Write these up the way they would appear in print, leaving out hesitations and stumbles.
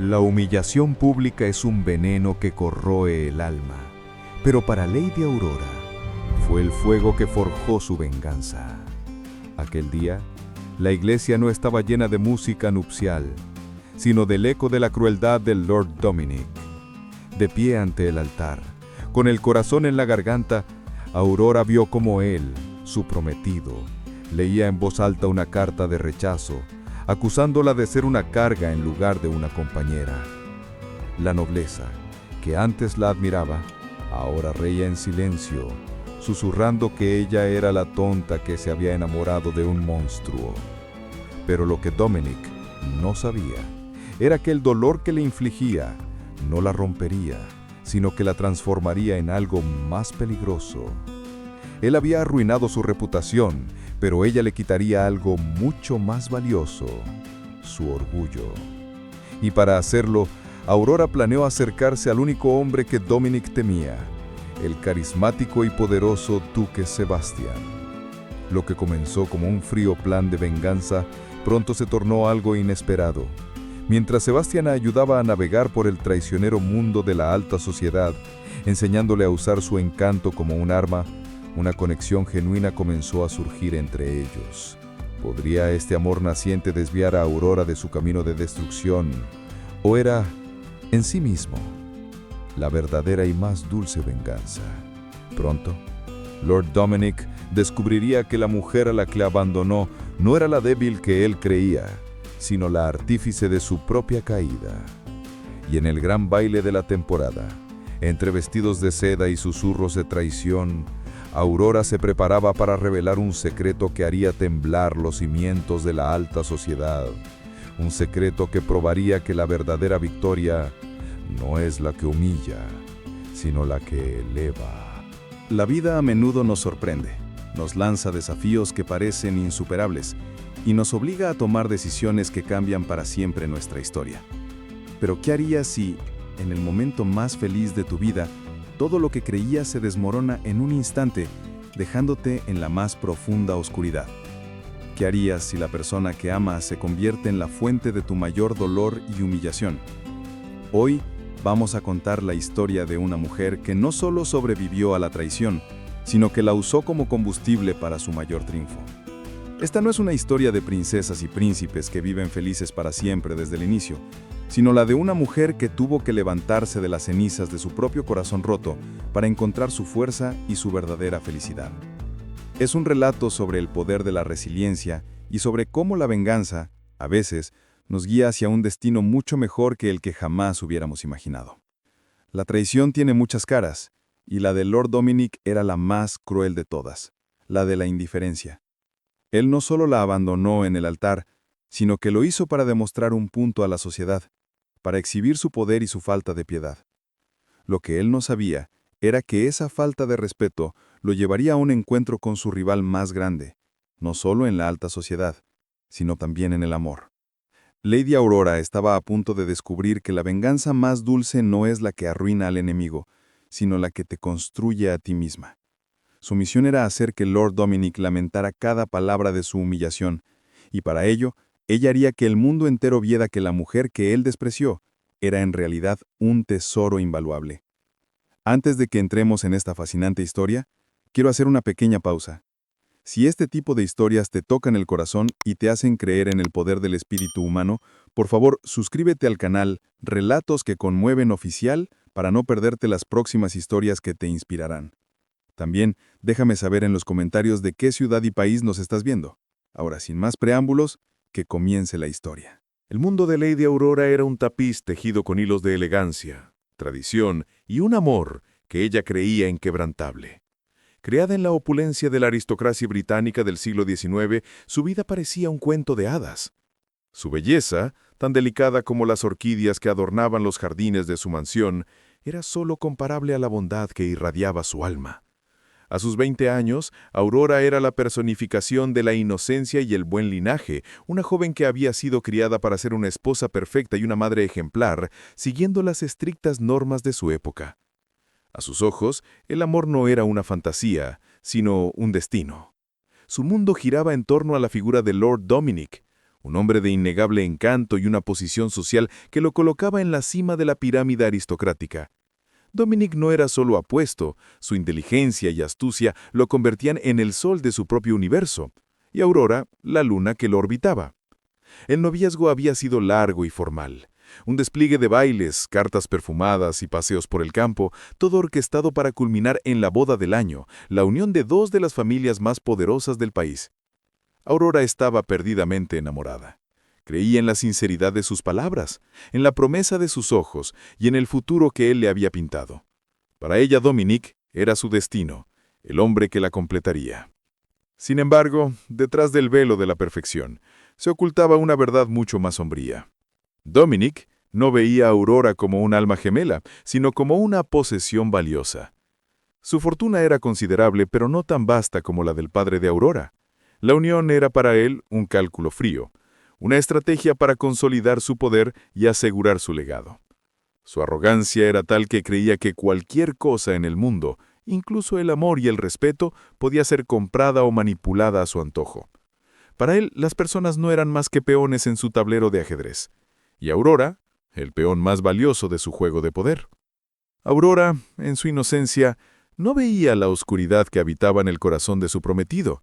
La humillación pública es un veneno que corroe el alma, pero para Lady Aurora fue el fuego que forjó su venganza. Aquel día, la iglesia no estaba llena de música nupcial, sino del eco de la crueldad del Lord Dominic. De pie ante el altar, con el corazón en la garganta, Aurora vio cómo él, su prometido, leía en voz alta una carta de rechazo, acusándola de ser una carga en lugar de una compañera. La nobleza, que antes la admiraba, ahora reía en silencio, susurrando que ella era la tonta que se había enamorado de un monstruo. Pero lo que Dominic no sabía era que el dolor que le infligía no la rompería, sino que la transformaría en algo más peligroso. Él había arruinado su reputación, pero ella le quitaría algo mucho más valioso, su orgullo. Y para hacerlo, Aurora planeó acercarse al único hombre que Dominic temía, el carismático y poderoso Duque Sebastian. Lo que comenzó como un frío plan de venganza, pronto se tornó algo inesperado. Mientras Sebastian ayudaba a navegar por el traicionero mundo de la alta sociedad, enseñándole a usar su encanto como un arma, una conexión genuina comenzó a surgir entre ellos. ¿Podría este amor naciente desviar a Aurora de su camino de destrucción? ¿O era, en sí mismo, la verdadera y más dulce venganza? Pronto, Lord Dominic descubriría que la mujer a la que abandonó no era la débil que él creía, sino la artífice de su propia caída. Y en el gran baile de la temporada, entre vestidos de seda y susurros de traición, Aurora se preparaba para revelar un secreto que haría temblar los cimientos de la alta sociedad, un secreto que probaría que la verdadera victoria no es la que humilla, sino la que eleva. La vida a menudo nos sorprende, nos lanza desafíos que parecen insuperables y nos obliga a tomar decisiones que cambian para siempre nuestra historia. Pero ¿qué harías si, en el momento más feliz de tu vida, todo lo que creías se desmorona en un instante, dejándote en la más profunda oscuridad? ¿Qué harías si la persona que amas se convierte en la fuente de tu mayor dolor y humillación? Hoy vamos a contar la historia de una mujer que no solo sobrevivió a la traición, sino que la usó como combustible para su mayor triunfo. Esta no es una historia de princesas y príncipes que viven felices para siempre desde el inicio, sino la de una mujer que tuvo que levantarse de las cenizas de su propio corazón roto para encontrar su fuerza y su verdadera felicidad. Es un relato sobre el poder de la resiliencia y sobre cómo la venganza, a veces, nos guía hacia un destino mucho mejor que el que jamás hubiéramos imaginado. La traición tiene muchas caras, y la de Lord Dominic era la más cruel de todas, la de la indiferencia. Él no solo la abandonó en el altar, sino que lo hizo para demostrar un punto a la sociedad, para exhibir su poder y su falta de piedad. Lo que él no sabía era que esa falta de respeto lo llevaría a un encuentro con su rival más grande, no solo en la alta sociedad, sino también en el amor. Lady Aurora estaba a punto de descubrir que la venganza más dulce no es la que arruina al enemigo, sino la que te construye a ti misma. Su misión era hacer que Lord Dominic lamentara cada palabra de su humillación, y para ello, ella haría que el mundo entero viera que la mujer que él despreció era en realidad un tesoro invaluable. Antes de que entremos en esta fascinante historia, quiero hacer una pequeña pausa. Si este tipo de historias te tocan el corazón y te hacen creer en el poder del espíritu humano, por favor, suscríbete al canal Relatos que Conmueven Oficial para no perderte las próximas historias que te inspirarán. También, déjame saber en los comentarios de qué ciudad y país nos estás viendo. Ahora, sin más preámbulos, que comience la historia. El mundo de Lady Aurora era un tapiz tejido con hilos de elegancia, tradición y un amor que ella creía inquebrantable. Creada en la opulencia de la aristocracia británica del siglo XIX, su vida parecía un cuento de hadas. Su belleza, tan delicada como las orquídeas que adornaban los jardines de su mansión, era solo comparable a la bondad que irradiaba su alma. A sus 20 años, Aurora era la personificación de la inocencia y el buen linaje, una joven que había sido criada para ser una esposa perfecta y una madre ejemplar, siguiendo las estrictas normas de su época. A sus ojos, el amor no era una fantasía, sino un destino. Su mundo giraba en torno a la figura de Lord Dominic, un hombre de innegable encanto y una posición social que lo colocaba en la cima de la pirámide aristocrática. Dominic no era solo apuesto, su inteligencia y astucia lo convertían en el sol de su propio universo, y Aurora, la luna que lo orbitaba. El noviazgo había sido largo y formal. Un despliegue de bailes, cartas perfumadas y paseos por el campo, todo orquestado para culminar en la boda del año, la unión de dos de las familias más poderosas del país. Aurora estaba perdidamente enamorada. Creía en la sinceridad de sus palabras, en la promesa de sus ojos y en el futuro que él le había pintado. Para ella, Dominic era su destino, el hombre que la completaría. Sin embargo, detrás del velo de la perfección, se ocultaba una verdad mucho más sombría. Dominic no veía a Aurora como un alma gemela, sino como una posesión valiosa. Su fortuna era considerable, pero no tan vasta como la del padre de Aurora. La unión era para él un cálculo frío, una estrategia para consolidar su poder y asegurar su legado. Su arrogancia era tal que creía que cualquier cosa en el mundo, incluso el amor y el respeto, podía ser comprada o manipulada a su antojo. Para él, las personas no eran más que peones en su tablero de ajedrez, y Aurora, el peón más valioso de su juego de poder. Aurora, en su inocencia, no veía la oscuridad que habitaba en el corazón de su prometido.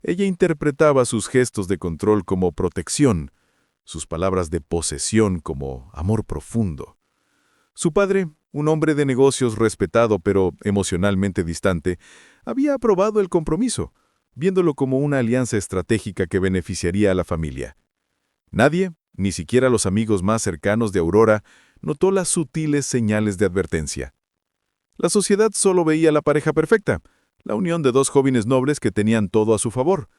Ella interpretaba sus gestos de control como protección, sus palabras de posesión como amor profundo. Su padre, un hombre de negocios respetado pero emocionalmente distante, había aprobado el compromiso, viéndolo como una alianza estratégica que beneficiaría a la familia. Nadie, ni siquiera los amigos más cercanos de Aurora, notó las sutiles señales de advertencia. La sociedad solo veía la pareja perfecta, la unión de dos jóvenes nobles que tenían todo a su favor.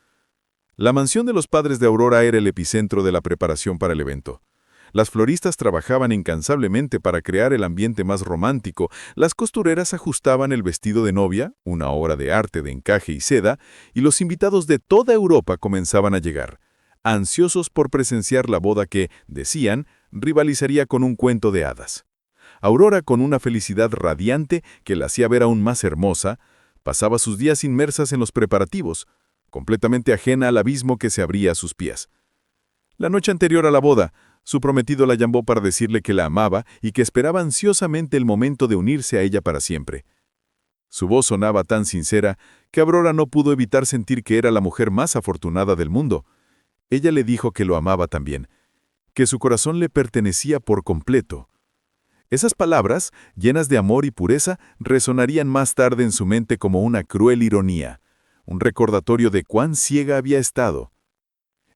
La mansión de los padres de Aurora era el epicentro de la preparación para el evento. Las floristas trabajaban incansablemente para crear el ambiente más romántico, las costureras ajustaban el vestido de novia, una obra de arte de encaje y seda, y los invitados de toda Europa comenzaban a llegar, ansiosos por presenciar la boda que, decían, rivalizaría con un cuento de hadas. Aurora, con una felicidad radiante que la hacía ver aún más hermosa, pasaba sus días inmersas en los preparativos, completamente ajena al abismo que se abría a sus pies. La noche anterior a la boda, su prometido la llamó para decirle que la amaba y que esperaba ansiosamente el momento de unirse a ella para siempre. Su voz sonaba tan sincera que Aurora no pudo evitar sentir que era la mujer más afortunada del mundo. Ella le dijo que lo amaba también, que su corazón le pertenecía por completo. Esas palabras, llenas de amor y pureza, resonarían más tarde en su mente como una cruel ironía, un recordatorio de cuán ciega había estado.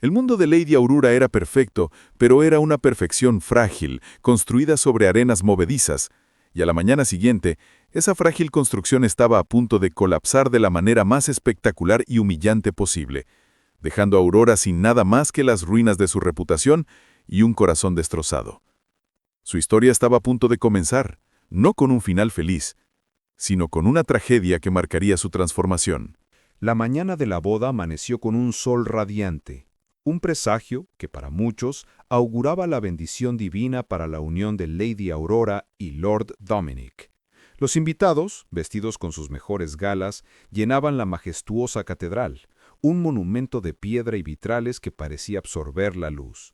El mundo de Lady Aurora era perfecto, pero era una perfección frágil, construida sobre arenas movedizas, y a la mañana siguiente, esa frágil construcción estaba a punto de colapsar de la manera más espectacular y humillante posible, dejando a Aurora sin nada más que las ruinas de su reputación y un corazón destrozado. Su historia estaba a punto de comenzar, no con un final feliz, sino con una tragedia que marcaría su transformación. La mañana de la boda amaneció con un sol radiante, un presagio que para muchos auguraba la bendición divina para la unión de Lady Aurora y Lord Dominic. Los invitados, vestidos con sus mejores galas, llenaban la majestuosa catedral, un monumento de piedra y vitrales que parecía absorber la luz.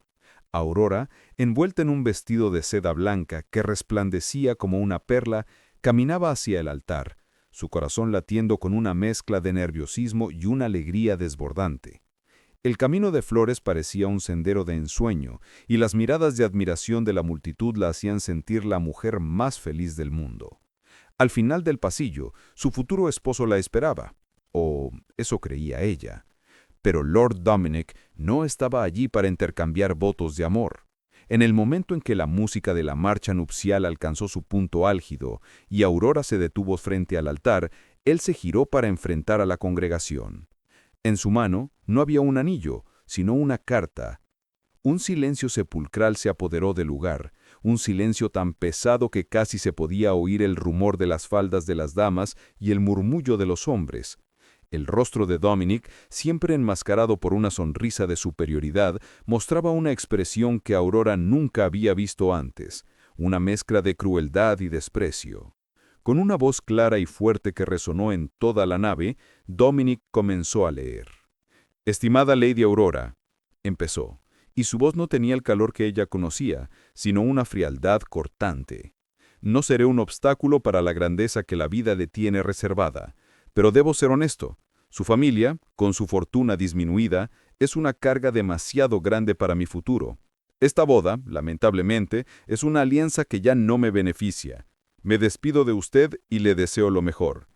Aurora, envuelta en un vestido de seda blanca que resplandecía como una perla, caminaba hacia el altar, su corazón latiendo con una mezcla de nerviosismo y una alegría desbordante. El camino de flores parecía un sendero de ensueño, y las miradas de admiración de la multitud la hacían sentir la mujer más feliz del mundo. Al final del pasillo, su futuro esposo la esperaba, o eso creía ella. Pero Lord Dominic no estaba allí para intercambiar votos de amor. En el momento en que la música de la marcha nupcial alcanzó su punto álgido y Aurora se detuvo frente al altar, él se giró para enfrentar a la congregación. En su mano no había un anillo, sino una carta. Un silencio sepulcral se apoderó del lugar, un silencio tan pesado que casi se podía oír el rumor de las faldas de las damas y el murmullo de los hombres. El rostro de Dominic, siempre enmascarado por una sonrisa de superioridad, mostraba una expresión que Aurora nunca había visto antes, una mezcla de crueldad y desprecio. Con una voz clara y fuerte que resonó en toda la nave, Dominic comenzó a leer. «Estimada Lady Aurora», empezó, y su voz no tenía el calor que ella conocía, sino una frialdad cortante. No seré un obstáculo para la grandeza que la vida le tiene reservada, pero debo ser honesto. Su familia, con su fortuna disminuida, es una carga demasiado grande para mi futuro. Esta boda, lamentablemente, es una alianza que ya no me beneficia. Me despido de usted y le deseo lo mejor.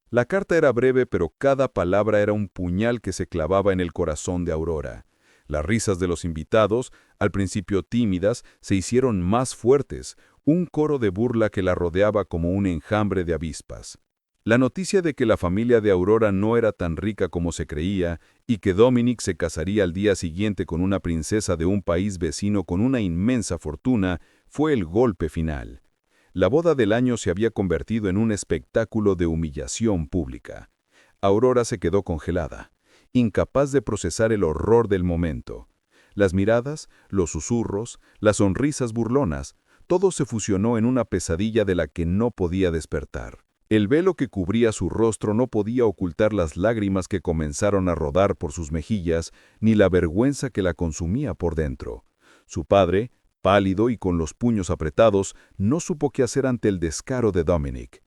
La carta era breve, pero cada palabra era un puñal que se clavaba en el corazón de Aurora. Las risas de los invitados, al principio tímidas, se hicieron más fuertes, un coro de burla que la rodeaba como un enjambre de avispas. La noticia de que la familia de Aurora no era tan rica como se creía y que Dominic se casaría al día siguiente con una princesa de un país vecino con una inmensa fortuna fue el golpe final. La boda del año se había convertido en un espectáculo de humillación pública. Aurora se quedó congelada, incapaz de procesar el horror del momento. Las miradas, los susurros, las sonrisas burlonas, todo se fusionó en una pesadilla de la que no podía despertar. El velo que cubría su rostro no podía ocultar las lágrimas que comenzaron a rodar por sus mejillas, ni la vergüenza que la consumía por dentro. Su padre, pálido y con los puños apretados, no supo qué hacer ante el descaro de Dominic.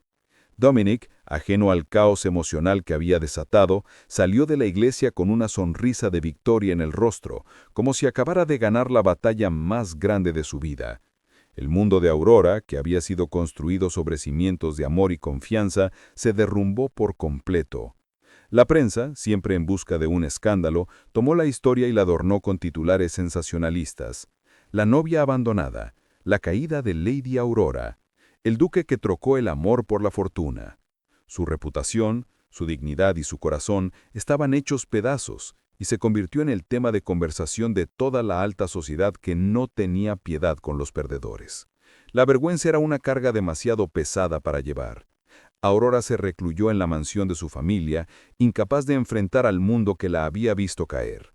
Dominic, ajeno al caos emocional que había desatado, salió de la iglesia con una sonrisa de victoria en el rostro, como si acabara de ganar la batalla más grande de su vida. El mundo de Aurora, que había sido construido sobre cimientos de amor y confianza, se derrumbó por completo. La prensa, siempre en busca de un escándalo, tomó la historia y la adornó con titulares sensacionalistas. La novia abandonada, la caída de Lady Aurora, el duque que trocó el amor por la fortuna. Su reputación, su dignidad y su corazón estaban hechos pedazos, y se convirtió en el tema de conversación de toda la alta sociedad que no tenía piedad con los perdedores. La vergüenza era una carga demasiado pesada para llevar. Aurora se recluyó en la mansión de su familia, incapaz de enfrentar al mundo que la había visto caer.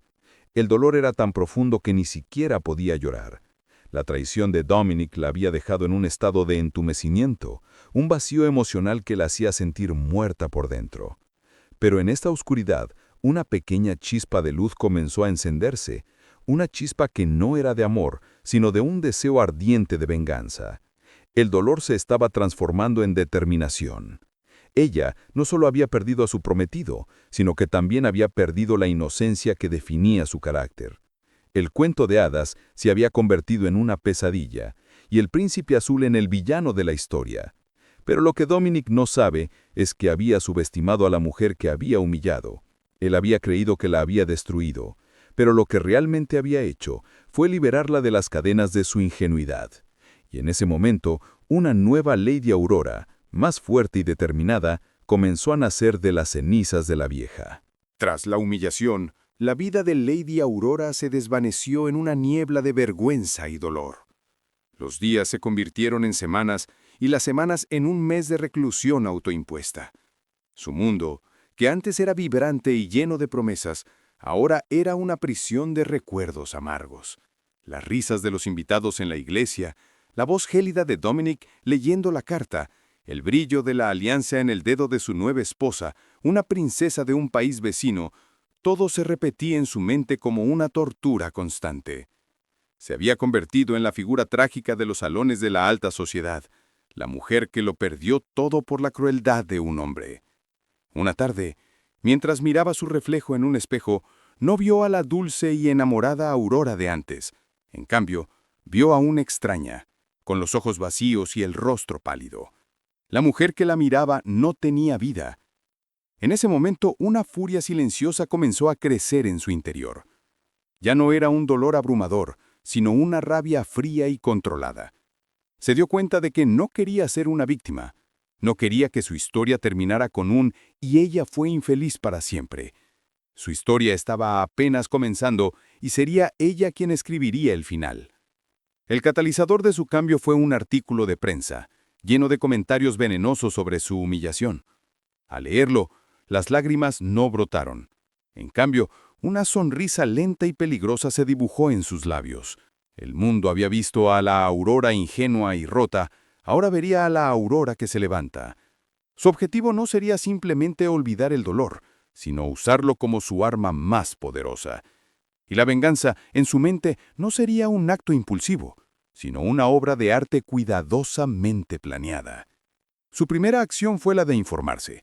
El dolor era tan profundo que ni siquiera podía llorar. La traición de Dominic la había dejado en un estado de entumecimiento, un vacío emocional que la hacía sentir muerta por dentro. Pero en esta oscuridad, una pequeña chispa de luz comenzó a encenderse, una chispa que no era de amor, sino de un deseo ardiente de venganza. El dolor se estaba transformando en determinación. Ella no solo había perdido a su prometido, sino que también había perdido la inocencia que definía su carácter. El cuento de hadas se había convertido en una pesadilla, y el príncipe azul en el villano de la historia. Pero lo que Dominic no sabe es que había subestimado a la mujer que había humillado. Él había creído que la había destruido, pero lo que realmente había hecho fue liberarla de las cadenas de su ingenuidad. Y en ese momento, una nueva Lady Aurora, más fuerte y determinada, comenzó a nacer de las cenizas de la vieja. Tras la humillación, la vida de Lady Aurora se desvaneció en una niebla de vergüenza y dolor. Los días se convirtieron en semanas y las semanas en un mes de reclusión autoimpuesta. Su mundo, que antes era vibrante y lleno de promesas, ahora era una prisión de recuerdos amargos. Las risas de los invitados en la iglesia, la voz gélida de Dominic leyendo la carta, el brillo de la alianza en el dedo de su nueva esposa, una princesa de un país vecino, todo se repetía en su mente como una tortura constante. Se había convertido en la figura trágica de los salones de la alta sociedad, la mujer que lo perdió todo por la crueldad de un hombre. Una tarde, mientras miraba su reflejo en un espejo, no vio a la dulce y enamorada Aurora de antes. En cambio, vio a una extraña, con los ojos vacíos y el rostro pálido. La mujer que la miraba no tenía vida. En ese momento, una furia silenciosa comenzó a crecer en su interior. Ya no era un dolor abrumador, sino una rabia fría y controlada. Se dio cuenta de que no quería ser una víctima. No quería que su historia terminara con un «y ella fue infeliz para siempre». Su historia estaba apenas comenzando y sería ella quien escribiría el final. El catalizador de su cambio fue un artículo de prensa, lleno de comentarios venenosos sobre su humillación. Al leerlo, las lágrimas no brotaron. En cambio, una sonrisa lenta y peligrosa se dibujó en sus labios. El mundo había visto a la Aurora ingenua y rota, ahora vería a la Aurora que se levanta. Su objetivo no sería simplemente olvidar el dolor, sino usarlo como su arma más poderosa. Y la venganza, en su mente, no sería un acto impulsivo, sino una obra de arte cuidadosamente planeada. Su primera acción fue la de informarse.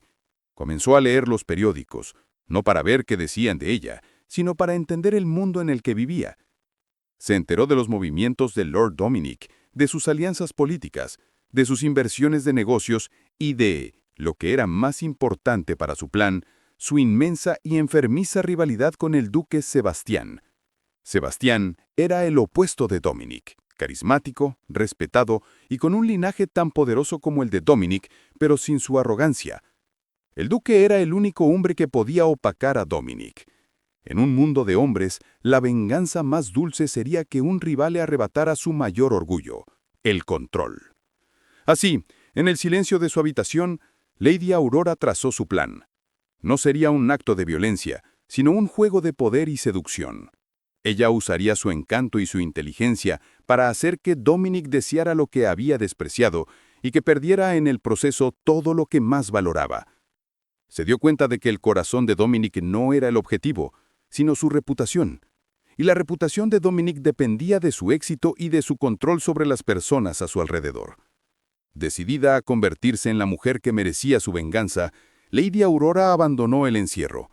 Comenzó a leer los periódicos, no para ver qué decían de ella, sino para entender el mundo en el que vivía. Se enteró de los movimientos de Lord Dominic, de sus alianzas políticas, de sus inversiones de negocios y de, lo que era más importante para su plan, su inmensa y enfermiza rivalidad con el duque Sebastián. Sebastián era el opuesto de Dominic, carismático, respetado y con un linaje tan poderoso como el de Dominic, pero sin su arrogancia. El duque era el único hombre que podía opacar a Dominic. En un mundo de hombres, la venganza más dulce sería que un rival le arrebatara su mayor orgullo, el control. Así, en el silencio de su habitación, Lady Aurora trazó su plan. No sería un acto de violencia, sino un juego de poder y seducción. Ella usaría su encanto y su inteligencia para hacer que Dominic deseara lo que había despreciado y que perdiera en el proceso todo lo que más valoraba. Se dio cuenta de que el corazón de Dominic no era el objetivo, sino su reputación. Y la reputación de Dominic dependía de su éxito y de su control sobre las personas a su alrededor. Decidida a convertirse en la mujer que merecía su venganza, Lady Aurora abandonó el encierro.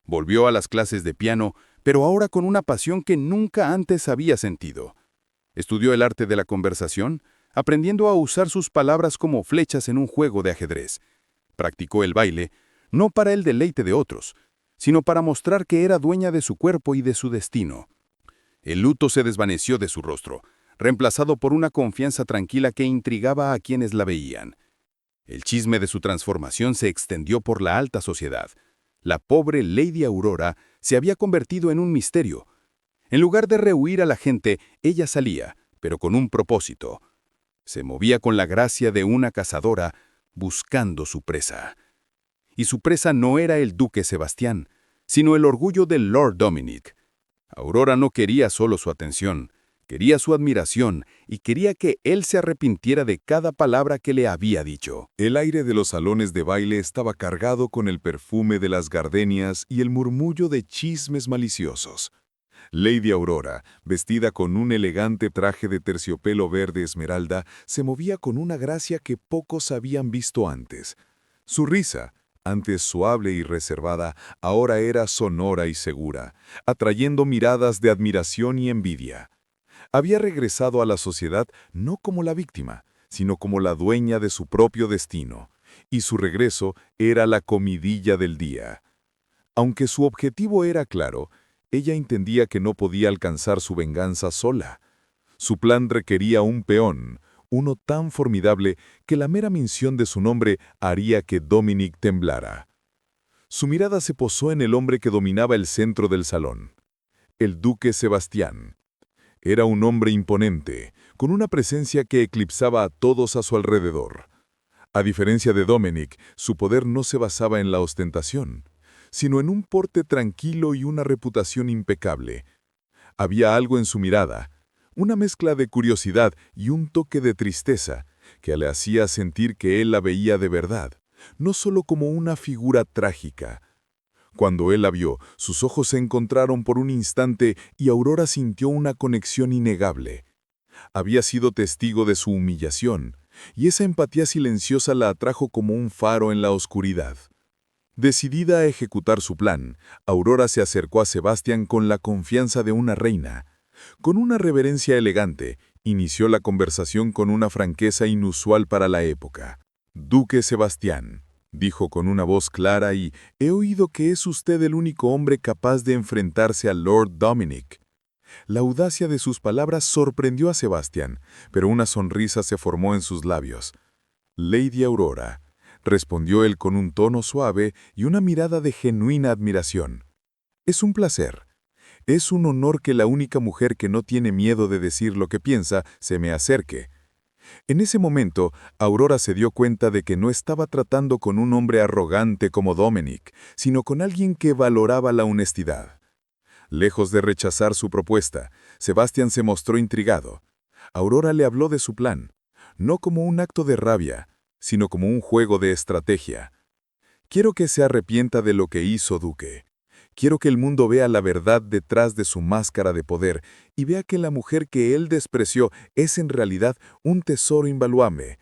Volvió a las clases de piano, pero ahora con una pasión que nunca antes había sentido. Estudió el arte de la conversación, aprendiendo a usar sus palabras como flechas en un juego de ajedrez. Practicó el baile, no para el deleite de otros, sino para mostrar que era dueña de su cuerpo y de su destino. El luto se desvaneció de su rostro, reemplazado por una confianza tranquila que intrigaba a quienes la veían. El chisme de su transformación se extendió por la alta sociedad. La pobre Lady Aurora se había convertido en un misterio. En lugar de rehuir a la gente, ella salía, pero con un propósito. Se movía con la gracia de una cazadora, buscando su presa. Y su presa no era el duque Sebastián, sino el orgullo de Lord Dominic. Aurora no quería solo su atención, quería su admiración y quería que él se arrepintiera de cada palabra que le había dicho. El aire de los salones de baile estaba cargado con el perfume de las gardenias y el murmullo de chismes maliciosos. Lady Aurora, vestida con un elegante traje de terciopelo verde esmeralda, se movía con una gracia que pocos habían visto antes. Su risa, antes suave y reservada, ahora era sonora y segura, atrayendo miradas de admiración y envidia. Había regresado a la sociedad no como la víctima, sino como la dueña de su propio destino, y su regreso era la comidilla del día. Aunque su objetivo era claro, ella entendía que no podía alcanzar su venganza sola. Su plan requería un peón, uno tan formidable que la mera mención de su nombre haría que Dominic temblara. Su mirada se posó en el hombre que dominaba el centro del salón, el duque Sebastián. Era un hombre imponente, con una presencia que eclipsaba a todos a su alrededor. A diferencia de Dominic, su poder no se basaba en la ostentación, sino en un porte tranquilo y una reputación impecable. Había algo en su mirada, una mezcla de curiosidad y un toque de tristeza, que le hacía sentir que él la veía de verdad, no solo como una figura trágica. Cuando él la vio, sus ojos se encontraron por un instante y Aurora sintió una conexión innegable. Había sido testigo de su humillación, y esa empatía silenciosa la atrajo como un faro en la oscuridad. Decidida a ejecutar su plan, Aurora se acercó a Sebastián con la confianza de una reina. Con una reverencia elegante, inició la conversación con una franqueza inusual para la época. «Duque Sebastián», dijo con una voz clara, «y he oído que es usted el único hombre capaz de enfrentarse a Lord Dominic». La audacia de sus palabras sorprendió a Sebastián, pero una sonrisa se formó en sus labios. «Lady Aurora», respondió él con un tono suave y una mirada de genuina admiración. «Es un placer. Es un honor que la única mujer que no tiene miedo de decir lo que piensa se me acerque». En ese momento, Aurora se dio cuenta de que no estaba tratando con un hombre arrogante como Dominic, sino con alguien que valoraba la honestidad. Lejos de rechazar su propuesta, Sebastián se mostró intrigado. Aurora le habló de su plan, no como un acto de rabia, sino como un juego de estrategia. «Quiero que se arrepienta de lo que hizo, duque. Quiero que el mundo vea la verdad detrás de su máscara de poder y vea que la mujer que él despreció es en realidad un tesoro invaluable.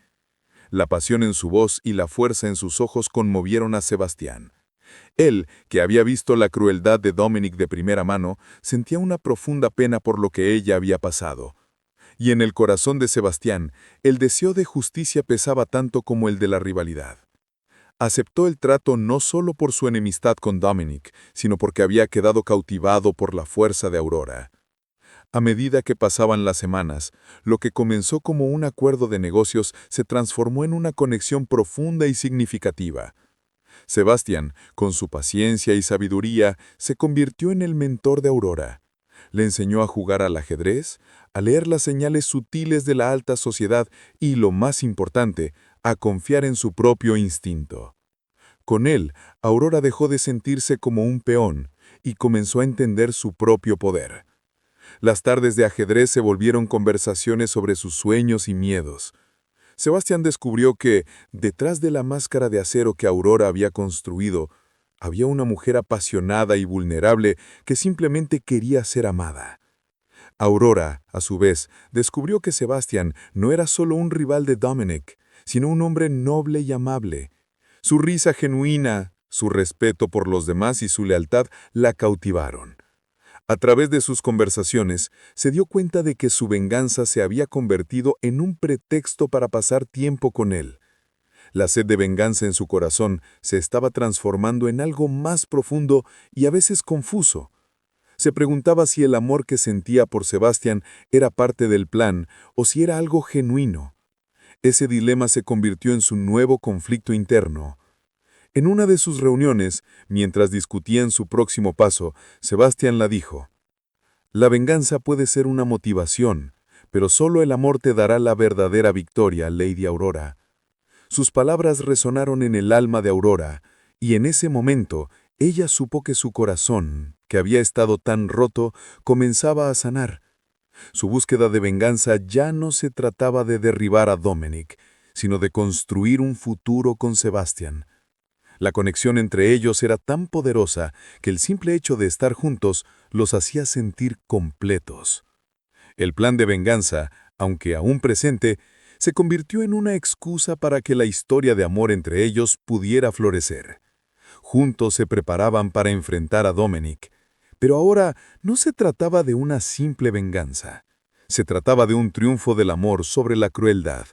La pasión en su voz y la fuerza en sus ojos conmovieron a Sebastián. Él, que había visto la crueldad de Dominic de primera mano, sentía una profunda pena por lo que ella había pasado. Y en el corazón de Sebastián, el deseo de justicia pesaba tanto como el de la rivalidad. Aceptó el trato no solo por su enemistad con Dominic, sino porque había quedado cautivado por la fuerza de Aurora. A medida que pasaban las semanas, lo que comenzó como un acuerdo de negocios se transformó en una conexión profunda y significativa. Sebastián, con su paciencia y sabiduría, se convirtió en el mentor de Aurora. Le enseñó a jugar al ajedrez, a leer las señales sutiles de la alta sociedad y, lo más importante, a confiar en su propio instinto. Con él, Aurora dejó de sentirse como un peón y comenzó a entender su propio poder. Las tardes de ajedrez se volvieron conversaciones sobre sus sueños y miedos. Sebastián descubrió que, detrás de la máscara de acero que Aurora había construido, había una mujer apasionada y vulnerable que simplemente quería ser amada. Aurora, a su vez, descubrió que Sebastián no era solo un rival de Dominic, sino un hombre noble y amable. Su risa genuina, su respeto por los demás y su lealtad la cautivaron. A través de sus conversaciones, se dio cuenta de que su venganza se había convertido en un pretexto para pasar tiempo con él. La sed de venganza en su corazón se estaba transformando en algo más profundo y a veces confuso. Se preguntaba si el amor que sentía por Sebastián era parte del plan o si era algo genuino. Ese dilema se convirtió en su nuevo conflicto interno. En una de sus reuniones, mientras discutían su próximo paso, Sebastián la dijo: «La venganza puede ser una motivación, pero solo el amor te dará la verdadera victoria, Lady Aurora». Sus palabras resonaron en el alma de Aurora, y en ese momento ella supo que su corazón, que había estado tan roto, comenzaba a sanar. Su búsqueda de venganza ya no se trataba de derribar a Dominic, sino de construir un futuro con Sebastián. La conexión entre ellos era tan poderosa que el simple hecho de estar juntos los hacía sentir completos. El plan de venganza, aunque aún presente, se convirtió en una excusa para que la historia de amor entre ellos pudiera florecer. Juntos se preparaban para enfrentar a Dominic, pero ahora no se trataba de una simple venganza. Se trataba de un triunfo del amor sobre la crueldad,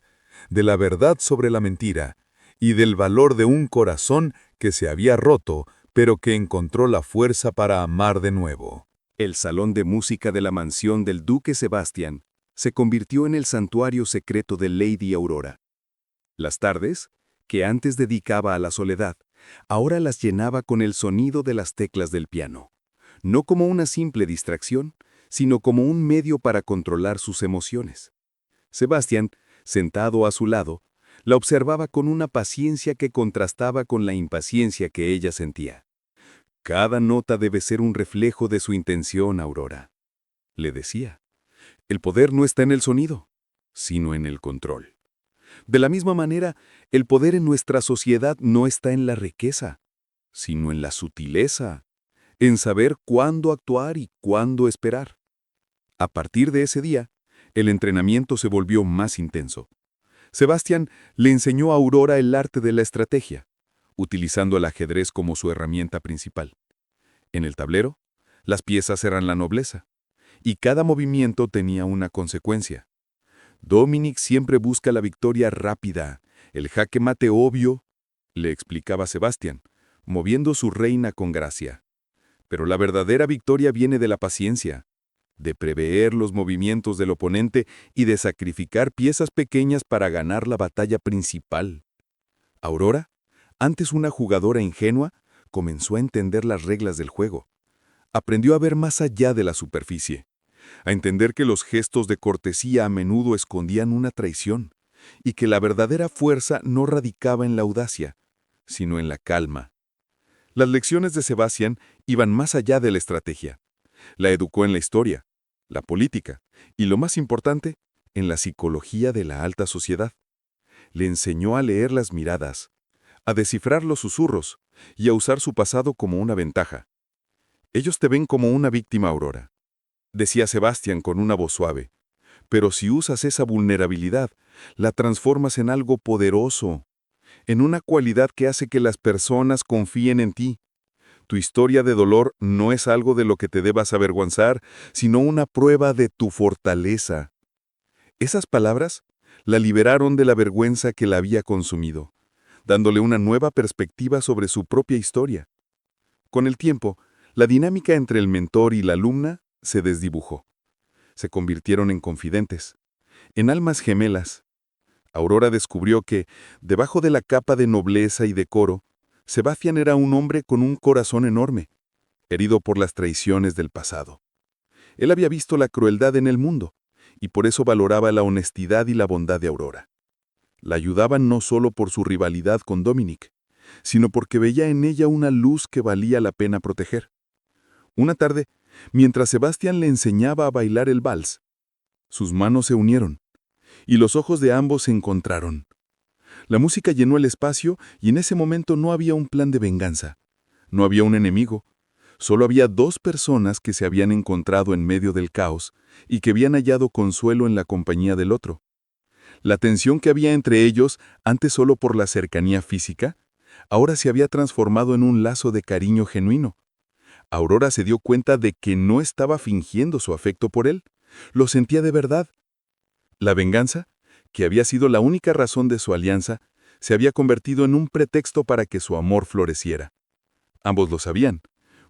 de la verdad sobre la mentira, y del valor de un corazón que se había roto, pero que encontró la fuerza para amar de nuevo. El salón de música de la mansión del duque Sebastián se convirtió en el santuario secreto de Lady Aurora. Las tardes, que antes dedicaba a la soledad, ahora las llenaba con el sonido de las teclas del piano, no como una simple distracción, sino como un medio para controlar sus emociones. Sebastián, sentado a su lado, la observaba con una paciencia que contrastaba con la impaciencia que ella sentía. «Cada nota debe ser un reflejo de su intención, Aurora», le decía. «El poder no está en el sonido, sino en el control. De la misma manera, el poder en nuestra sociedad no está en la riqueza, sino en la sutileza, en saber cuándo actuar y cuándo esperar». A partir de ese día, el entrenamiento se volvió más intenso. Sebastián le enseñó a Aurora el arte de la estrategia, utilizando el ajedrez como su herramienta principal. En el tablero, las piezas eran la nobleza, y cada movimiento tenía una consecuencia. «Dominic siempre busca la victoria rápida, el jaque mate obvio», le explicaba Sebastián, moviendo su reina con gracia. «Pero la verdadera victoria viene de la paciencia, de prever los movimientos del oponente y de sacrificar piezas pequeñas para ganar la batalla principal». Aurora, antes una jugadora ingenua, comenzó a entender las reglas del juego. Aprendió a ver más allá de la superficie, a entender que los gestos de cortesía a menudo escondían una traición, y que la verdadera fuerza no radicaba en la audacia, sino en la calma. Las lecciones de Sebastián iban más allá de la estrategia. La educó en la historia, la política y, lo más importante, en la psicología de la alta sociedad. Le enseñó a leer las miradas, a descifrar los susurros y a usar su pasado como una ventaja. Ellos te ven como una víctima, Aurora, decía Sebastián con una voz suave. Pero si usas esa vulnerabilidad, la transformas en algo poderoso, en una cualidad que hace que las personas confíen en ti. Tu historia de dolor no es algo de lo que te debas avergonzar, sino una prueba de tu fortaleza. Esas palabras la liberaron de la vergüenza que la había consumido, dándole una nueva perspectiva sobre su propia historia. Con el tiempo, la dinámica entre el mentor y la alumna se desdibujó. Se convirtieron en confidentes, en almas gemelas. Aurora descubrió que, debajo de la capa de nobleza y decoro, Sebastián era un hombre con un corazón enorme, herido por las traiciones del pasado. Él había visto la crueldad en el mundo, y por eso valoraba la honestidad y la bondad de Aurora. La ayudaban no solo por su rivalidad con Dominic, sino porque veía en ella una luz que valía la pena proteger. Una tarde, mientras Sebastián le enseñaba a bailar el vals, sus manos se unieron, y los ojos de ambos se encontraron. La música llenó el espacio y en ese momento no había un plan de venganza. No había un enemigo. Solo había dos personas que se habían encontrado en medio del caos y que habían hallado consuelo en la compañía del otro. La tensión que había entre ellos, antes solo por la cercanía física, ahora se había transformado en un lazo de cariño genuino. Aurora se dio cuenta de que no estaba fingiendo su afecto por él, lo sentía de verdad. La venganza, que había sido la única razón de su alianza, se había convertido en un pretexto para que su amor floreciera. Ambos lo sabían,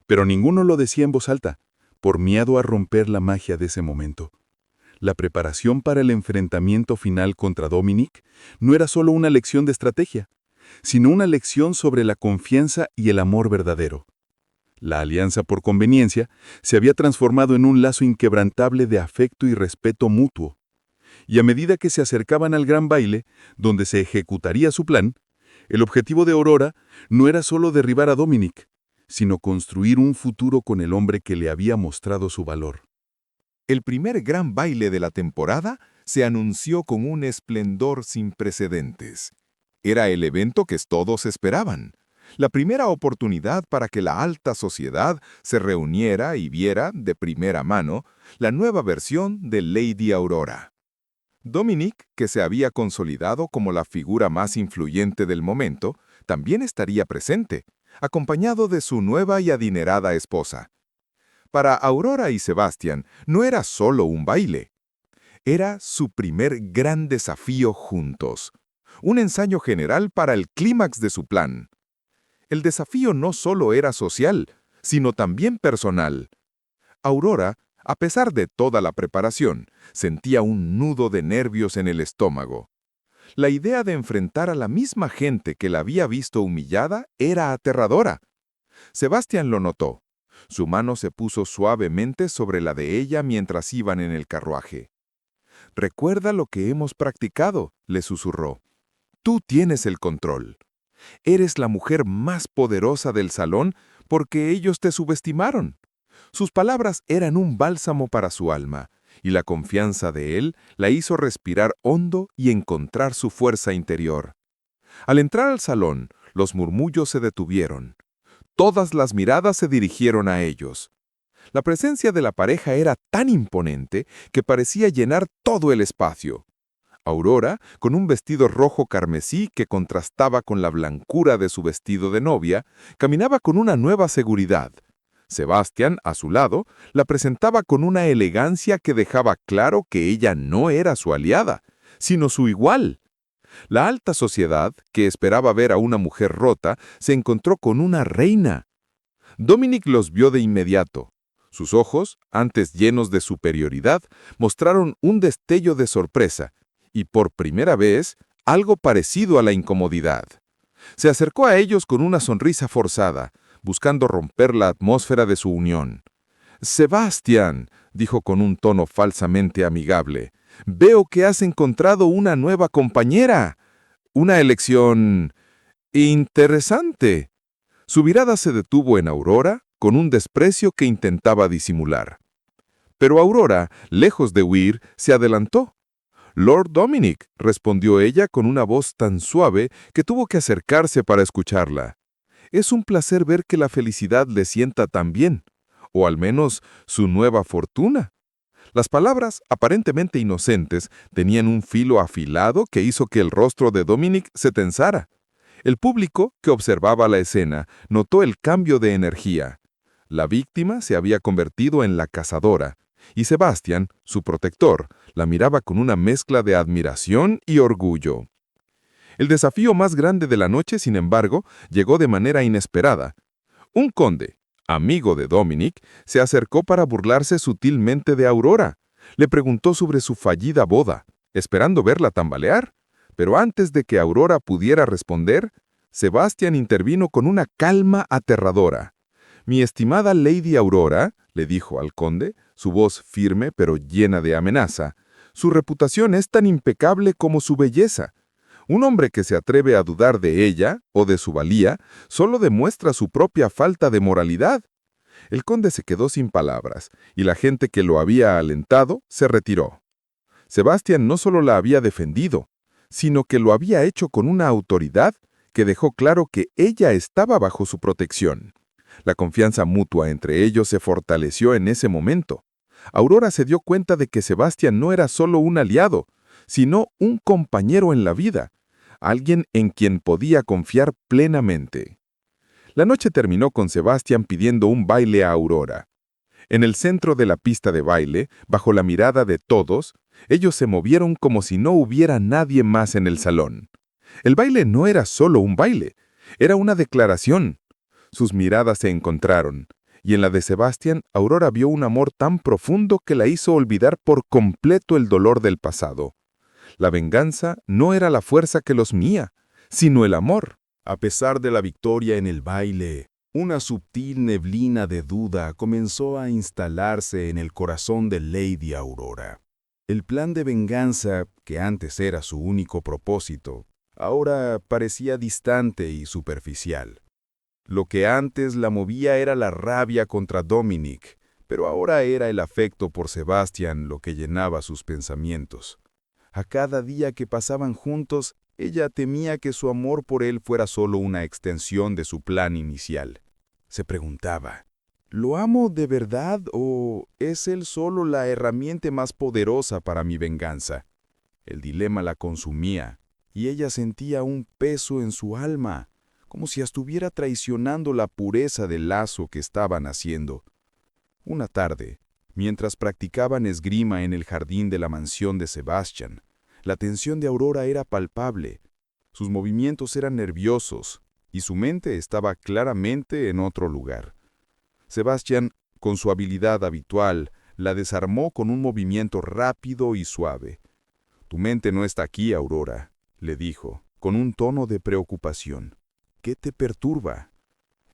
pero ninguno lo decía en voz alta, por miedo a romper la magia de ese momento. La preparación para el enfrentamiento final contra Dominic no era solo una lección de estrategia, sino una lección sobre la confianza y el amor verdadero. La alianza por conveniencia se había transformado en un lazo inquebrantable de afecto y respeto mutuo. Y a medida que se acercaban al gran baile, donde se ejecutaría su plan, el objetivo de Aurora no era solo derribar a Dominic, sino construir un futuro con el hombre que le había mostrado su valor. El primer gran baile de la temporada se anunció con un esplendor sin precedentes. Era el evento que todos esperaban. La primera oportunidad para que la alta sociedad se reuniera y viera, de primera mano, la nueva versión de Lady Aurora. Dominic, que se había consolidado como la figura más influyente del momento, también estaría presente, acompañado de su nueva y adinerada esposa. Para Aurora y Sebastián no era solo un baile. Era su primer gran desafío juntos, un ensayo general para el clímax de su plan. El desafío no solo era social, sino también personal. Aurora, a pesar de toda la preparación, sentía un nudo de nervios en el estómago. La idea de enfrentar a la misma gente que la había visto humillada era aterradora. Sebastián lo notó. Su mano se puso suavemente sobre la de ella mientras iban en el carruaje. «Recuerda lo que hemos practicado», le susurró. «Tú tienes el control. Eres la mujer más poderosa del salón porque ellos te subestimaron». Sus palabras eran un bálsamo para su alma, y la confianza de él la hizo respirar hondo y encontrar su fuerza interior. Al entrar al salón, los murmullos se detuvieron. Todas las miradas se dirigieron a ellos. La presencia de la pareja era tan imponente que parecía llenar todo el espacio. Aurora, con un vestido rojo carmesí que contrastaba con la blancura de su vestido de novia, caminaba con una nueva seguridad. Sebastián, a su lado, la presentaba con una elegancia que dejaba claro que ella no era su aliada, sino su igual. La alta sociedad, que esperaba ver a una mujer rota, se encontró con una reina. Dominic los vio de inmediato. Sus ojos, antes llenos de superioridad, mostraron un destello de sorpresa, y por primera vez, algo parecido a la incomodidad. Se acercó a ellos con una sonrisa forzada, buscando romper la atmósfera de su unión. «Sebastián», dijo con un tono falsamente amigable, «veo que has encontrado una nueva compañera. Una elección interesante». Su mirada se detuvo en Aurora con un desprecio que intentaba disimular. Pero Aurora, lejos de huir, se adelantó. «Lord Dominic», respondió ella con una voz tan suave que tuvo que acercarse para escucharla. «Es un placer ver que la felicidad le sienta tan bien. o al menos su nueva fortuna. Las palabras, aparentemente inocentes, tenían un filo afilado que hizo que el rostro de Dominic se tensara. El público, que observaba la escena, notó el cambio de energía. La víctima se había convertido en la cazadora, y Sebastian, su protector, la miraba con una mezcla de admiración y orgullo. El desafío más grande de la noche, sin embargo, llegó de manera inesperada. Un conde, amigo de Dominic, se acercó para burlarse sutilmente de Aurora. Le preguntó sobre su fallida boda, esperando verla tambalear. Pero antes de que Aurora pudiera responder, Sebastian intervino con una calma aterradora. «Mi estimada Lady Aurora», le dijo al conde, su voz firme pero llena de amenaza, «su reputación es tan impecable como su belleza. Un hombre que se atreve a dudar de ella o de su valía solo demuestra su propia falta de moralidad». El conde se quedó sin palabras, y la gente que lo había alentado se retiró. Sebastian no solo la había defendido, sino que lo había hecho con una autoridad que dejó claro que ella estaba bajo su protección. La confianza mutua entre ellos se fortaleció en ese momento. Aurora se dio cuenta de que Sebastian no era solo un aliado, sino un compañero en la vida, alguien en quien podía confiar plenamente. La noche terminó con Sebastian pidiendo un baile a Aurora. En el centro de la pista de baile, bajo la mirada de todos, ellos se movieron como si no hubiera nadie más en el salón. El baile no era solo un baile, era una declaración. Sus miradas se encontraron, y en la de Sebastian, Aurora vio un amor tan profundo que la hizo olvidar por completo el dolor del pasado. La venganza no era la fuerza que los mía, sino el amor. A pesar de la victoria en el baile, una sutil neblina de duda comenzó a instalarse en el corazón de Lady Aurora. El plan de venganza, que antes era su único propósito, ahora parecía distante y superficial. Lo que antes la movía era la rabia contra Dominic, pero ahora era el afecto por Sebastian lo que llenaba sus pensamientos. A cada día que pasaban juntos, ella temía que su amor por él fuera solo una extensión de su plan inicial. Se preguntaba, ¿lo amo de verdad o es él solo la herramienta más poderosa para mi venganza? El dilema la consumía, y ella sentía un peso en su alma, como si estuviera traicionando la pureza del lazo que estaban haciendo. Una tarde, mientras practicaban esgrima en el jardín de la mansión de Sebastian, la tensión de Aurora era palpable. Sus movimientos eran nerviosos, y su mente estaba claramente en otro lugar. Sebastian, con su habilidad habitual, la desarmó con un movimiento rápido y suave. «Tu mente no está aquí, Aurora», le dijo, con un tono de preocupación. «¿Qué te perturba?»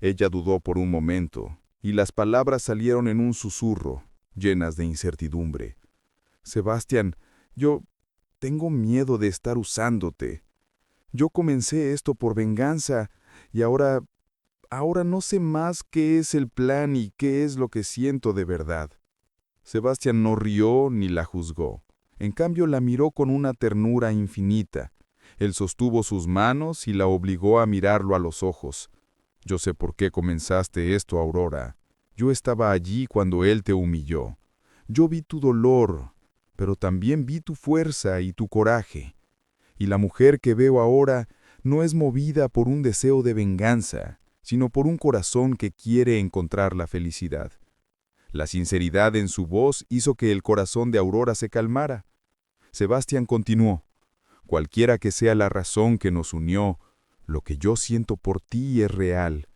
Ella dudó por un momento, y las palabras salieron en un susurro, llenas de incertidumbre. «Sebastian, yo tengo miedo de estar usándote. Yo comencé esto por venganza, y ahora no sé más qué es el plan y qué es lo que siento de verdad». Sebastian no rió ni la juzgó. En cambio, la miró con una ternura infinita. Él sostuvo sus manos y la obligó a mirarlo a los ojos. «Yo sé por qué comenzaste esto, Aurora. Yo estaba allí cuando él te humilló. Yo vi tu dolor, pero también vi tu fuerza y tu coraje. Y la mujer que veo ahora no es movida por un deseo de venganza, sino por un corazón que quiere encontrar la felicidad». La sinceridad en su voz hizo que el corazón de Aurora se calmara. Sebastian continuó, «Cualquiera que sea la razón que nos unió, lo que yo siento por ti es real.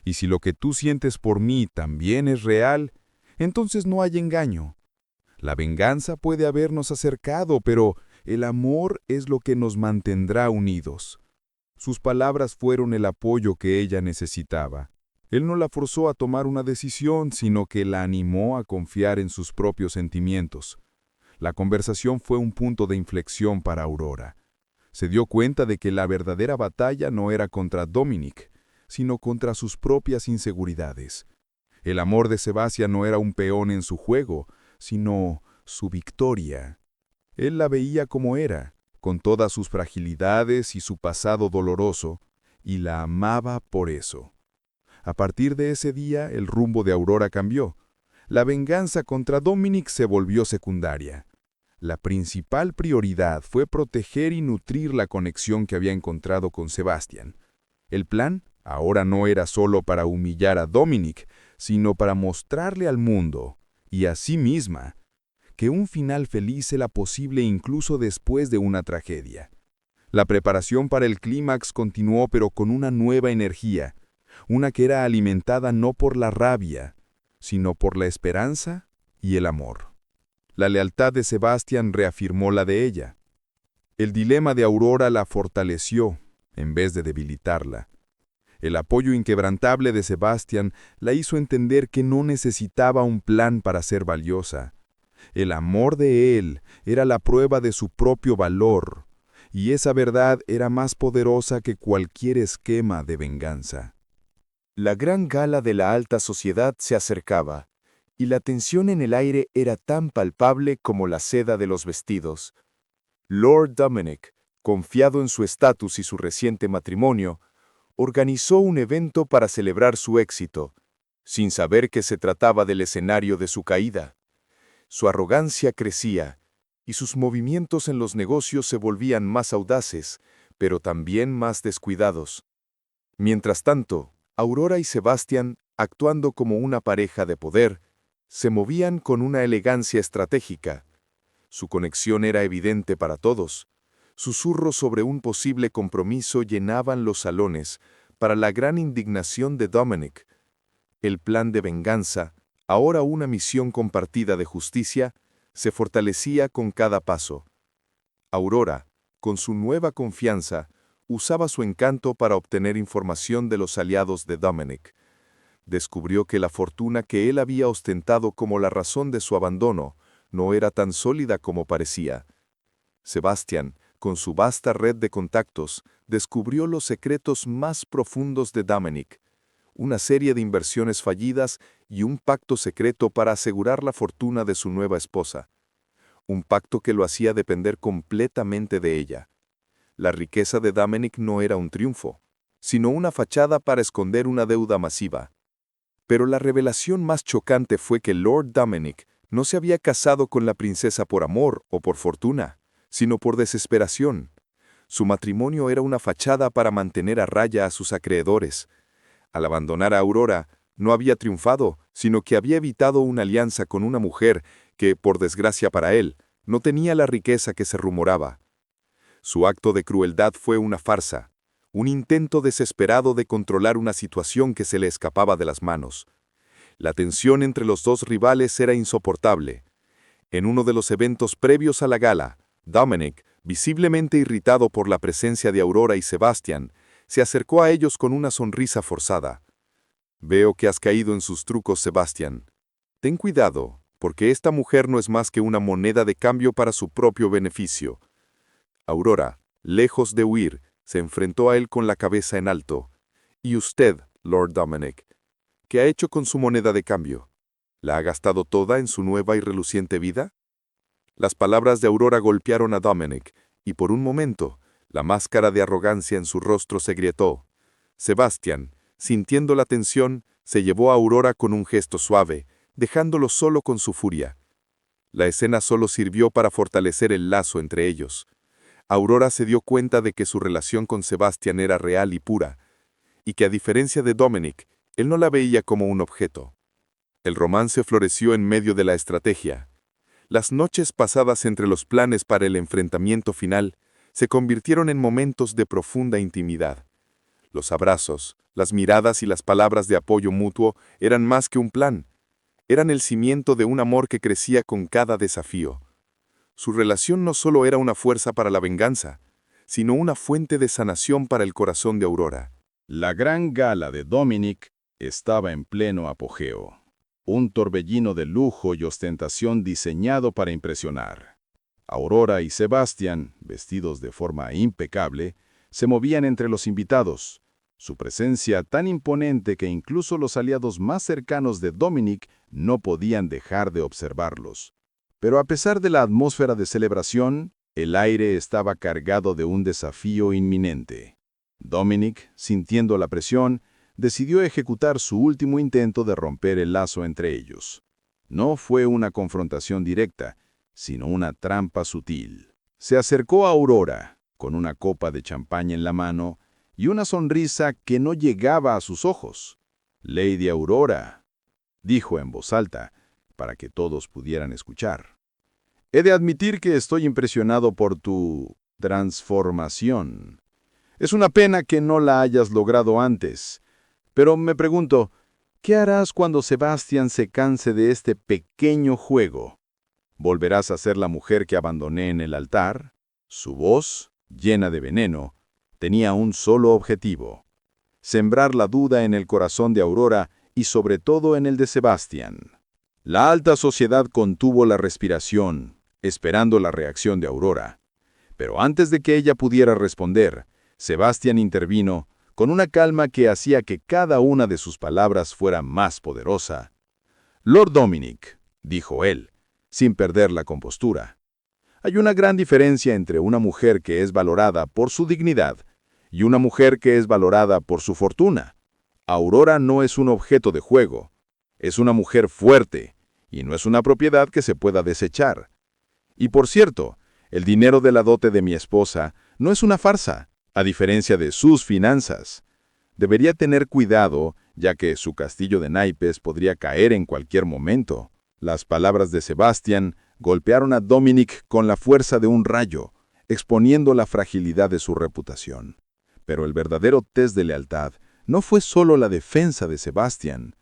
Y si lo que tú sientes por mí también es real, entonces no hay engaño. La venganza puede habernos acercado, pero el amor es lo que nos mantendrá unidos». Sus palabras fueron el apoyo que ella necesitaba. Él no la forzó a tomar una decisión, sino que la animó a confiar en sus propios sentimientos. La conversación fue un punto de inflexión para Aurora. Se dio cuenta de que la verdadera batalla no era contra Dominic, sino contra sus propias inseguridades. El amor de Sebastian no era un peón en su juego, sino su victoria. Él la veía como era, con todas sus fragilidades y su pasado doloroso, y la amaba por eso. A partir de ese día, el rumbo de Aurora cambió. La venganza contra Dominic se volvió secundaria. La principal prioridad fue proteger y nutrir la conexión que había encontrado con Sebastian. El plan ahora no era solo para humillar a Dominic, sino para mostrarle al mundo, y a sí misma, que un final feliz era posible incluso después de una tragedia. La preparación para el clímax continuó, pero con una nueva energía, una que era alimentada no por la rabia, sino por la esperanza y el amor. La lealtad de Sebastian reafirmó la de ella. El dilema de Aurora la fortaleció, en vez de debilitarla. El apoyo inquebrantable de Sebastian la hizo entender que no necesitaba un plan para ser valiosa. El amor de él era la prueba de su propio valor, y esa verdad era más poderosa que cualquier esquema de venganza. La gran gala de la alta sociedad se acercaba, y la tensión en el aire era tan palpable como la seda de los vestidos. Lord Dominic, confiado en su estatus y su reciente matrimonio, organizó un evento para celebrar su éxito, sin saber que se trataba del escenario de su caída. Su arrogancia crecía, y sus movimientos en los negocios se volvían más audaces, pero también más descuidados. Mientras tanto, Aurora y Sebastian, actuando como una pareja de poder, se movían con una elegancia estratégica. Su conexión era evidente para todos. Susurros sobre un posible compromiso llenaban los salones, para la gran indignación de Dominic. El plan de venganza, ahora una misión compartida de justicia, se fortalecía con cada paso. Aurora, con su nueva confianza, usaba su encanto para obtener información de los aliados de Dominic. Descubrió que la fortuna que él había ostentado como la razón de su abandono no era tan sólida como parecía. Sebastian, con su vasta red de contactos, descubrió los secretos más profundos de Dominic, una serie de inversiones fallidas y un pacto secreto para asegurar la fortuna de su nueva esposa. Un pacto que lo hacía depender completamente de ella. La riqueza de Dominic no era un triunfo, sino una fachada para esconder una deuda masiva. Pero la revelación más chocante fue que Lord Dominic no se había casado con la princesa por amor o por fortuna, sino por desesperación. Su matrimonio era una fachada para mantener a raya a sus acreedores. Al abandonar a Aurora, no había triunfado, sino que había evitado una alianza con una mujer que, por desgracia para él, no tenía la riqueza que se rumoraba. Su acto de crueldad fue una farsa, un intento desesperado de controlar una situación que se le escapaba de las manos. La tensión entre los dos rivales era insoportable. En uno de los eventos previos a la gala, Dominic, visiblemente irritado por la presencia de Aurora y Sebastian, se acercó a ellos con una sonrisa forzada. «Veo que has caído en sus trucos, Sebastian. Ten cuidado, porque esta mujer no es más que una moneda de cambio para su propio beneficio». Aurora, lejos de huir, se enfrentó a él con la cabeza en alto. «¿Y usted, Lord Dominic, qué ha hecho con su moneda de cambio? ¿La ha gastado toda en su nueva y reluciente vida?» Las palabras de Aurora golpearon a Dominic, y por un momento, la máscara de arrogancia en su rostro se agrietó. Sebastian, sintiendo la tensión, se llevó a Aurora con un gesto suave, dejándolo solo con su furia. La escena solo sirvió para fortalecer el lazo entre ellos. Aurora se dio cuenta de que su relación con Sebastian era real y pura, y que a diferencia de Dominic, él no la veía como un objeto. El romance floreció en medio de la estrategia. Las noches pasadas entre los planes para el enfrentamiento final se convirtieron en momentos de profunda intimidad. Los abrazos, las miradas y las palabras de apoyo mutuo eran más que un plan. Eran el cimiento de un amor que crecía con cada desafío. Su relación no solo era una fuerza para la venganza, sino una fuente de sanación para el corazón de Aurora. La gran gala de Dominic estaba en pleno apogeo. Un torbellino de lujo y ostentación diseñado para impresionar. Aurora y Sebastian, vestidos de forma impecable, se movían entre los invitados, su presencia tan imponente que incluso los aliados más cercanos de Dominic no podían dejar de observarlos. Pero a pesar de la atmósfera de celebración, el aire estaba cargado de un desafío inminente. Dominic, sintiendo la presión, decidió ejecutar su último intento de romper el lazo entre ellos. No fue una confrontación directa, sino una trampa sutil. Se acercó a Aurora, con una copa de champaña en la mano y una sonrisa que no llegaba a sus ojos. «Lady Aurora», dijo en voz alta, para que todos pudieran escuchar. «He de admitir que estoy impresionado por tu transformación. Es una pena que no la hayas logrado antes, pero me pregunto, ¿qué harás cuando Sebastian se canse de este pequeño juego? ¿Volverás a ser la mujer que abandoné en el altar?» Su voz, llena de veneno, tenía un solo objetivo: sembrar la duda en el corazón de Aurora y sobre todo en el de Sebastian. La alta sociedad contuvo la respiración, esperando la reacción de Aurora. Pero antes de que ella pudiera responder, Sebastian intervino con una calma que hacía que cada una de sus palabras fuera más poderosa. «Lord Dominic», dijo él, sin perder la compostura, «hay una gran diferencia entre una mujer que es valorada por su dignidad y una mujer que es valorada por su fortuna. Aurora no es un objeto de juego, es una mujer fuerte, y no es una propiedad que se pueda desechar. Y por cierto, el dinero de la dote de mi esposa no es una farsa, a diferencia de sus finanzas. Debería tener cuidado, ya que su castillo de naipes podría caer en cualquier momento». Las palabras de Sebastian golpearon a Dominic con la fuerza de un rayo, exponiendo la fragilidad de su reputación. Pero el verdadero test de lealtad no fue solo la defensa de Sebastian.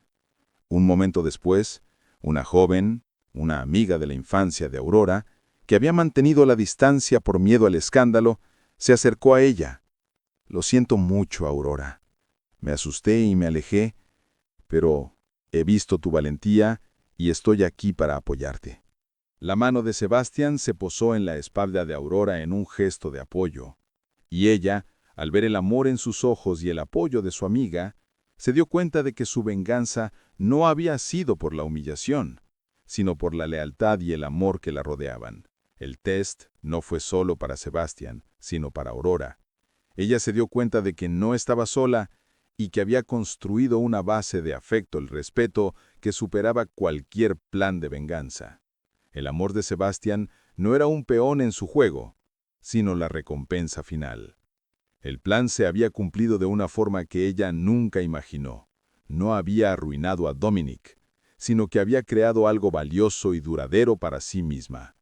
Un momento después, una joven, una amiga de la infancia de Aurora, que había mantenido la distancia por miedo al escándalo, se acercó a ella. «Lo siento mucho, Aurora. Me asusté y me alejé, pero he visto tu valentía y estoy aquí para apoyarte». La mano de Sebastian se posó en la espalda de Aurora en un gesto de apoyo, y ella, al ver el amor en sus ojos y el apoyo de su amiga, se dio cuenta de que su venganza no había sido por la humillación, sino por la lealtad y el amor que la rodeaban. El test no fue solo para Sebastian, sino para Aurora. Ella se dio cuenta de que no estaba sola y que había construido una base de afecto y respeto que superaba cualquier plan de venganza. El amor de Sebastian no era un peón en su juego, sino la recompensa final. El plan se había cumplido de una forma que ella nunca imaginó. No había arruinado a Dominic, sino que había creado algo valioso y duradero para sí misma.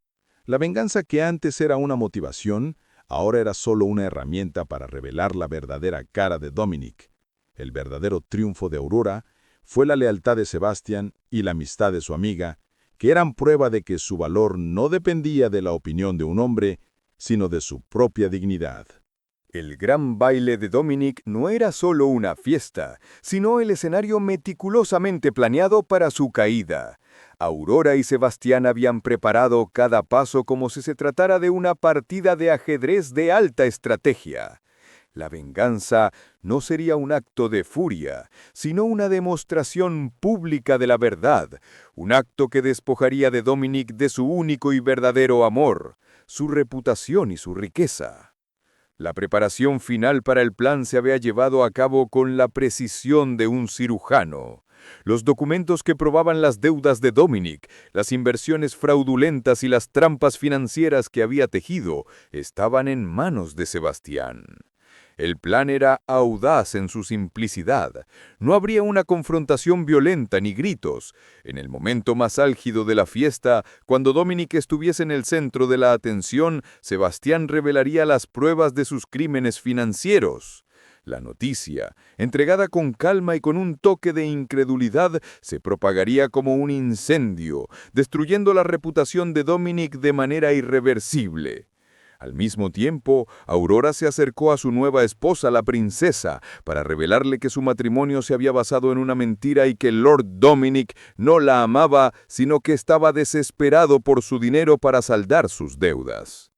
La venganza que antes era una motivación, ahora era solo una herramienta para revelar la verdadera cara de Dominic. El verdadero triunfo de Aurora fue la lealtad de Sebastian y la amistad de su amiga, que eran prueba de que su valor no dependía de la opinión de un hombre, sino de su propia dignidad. El gran baile de Dominic no era solo una fiesta, sino el escenario meticulosamente planeado para su caída. Aurora y Sebastián habían preparado cada paso como si se tratara de una partida de ajedrez de alta estrategia. La venganza no sería un acto de furia, sino una demostración pública de la verdad, un acto que despojaría de Dominic de su único y verdadero amor, su reputación y su riqueza. La preparación final para el plan se había llevado a cabo con la precisión de un cirujano. Los documentos que probaban las deudas de Dominic, las inversiones fraudulentas y las trampas financieras que había tejido, estaban en manos de Sebastián. El plan era audaz en su simplicidad. No habría una confrontación violenta ni gritos. En el momento más álgido de la fiesta, cuando Dominic estuviese en el centro de la atención, Sebastián revelaría las pruebas de sus crímenes financieros. La noticia, entregada con calma y con un toque de incredulidad, se propagaría como un incendio, destruyendo la reputación de Dominic de manera irreversible. Al mismo tiempo, Aurora se acercó a su nueva esposa, la princesa, para revelarle que su matrimonio se había basado en una mentira y que Lord Dominic no la amaba, sino que estaba desesperado por su dinero para saldar sus deudas.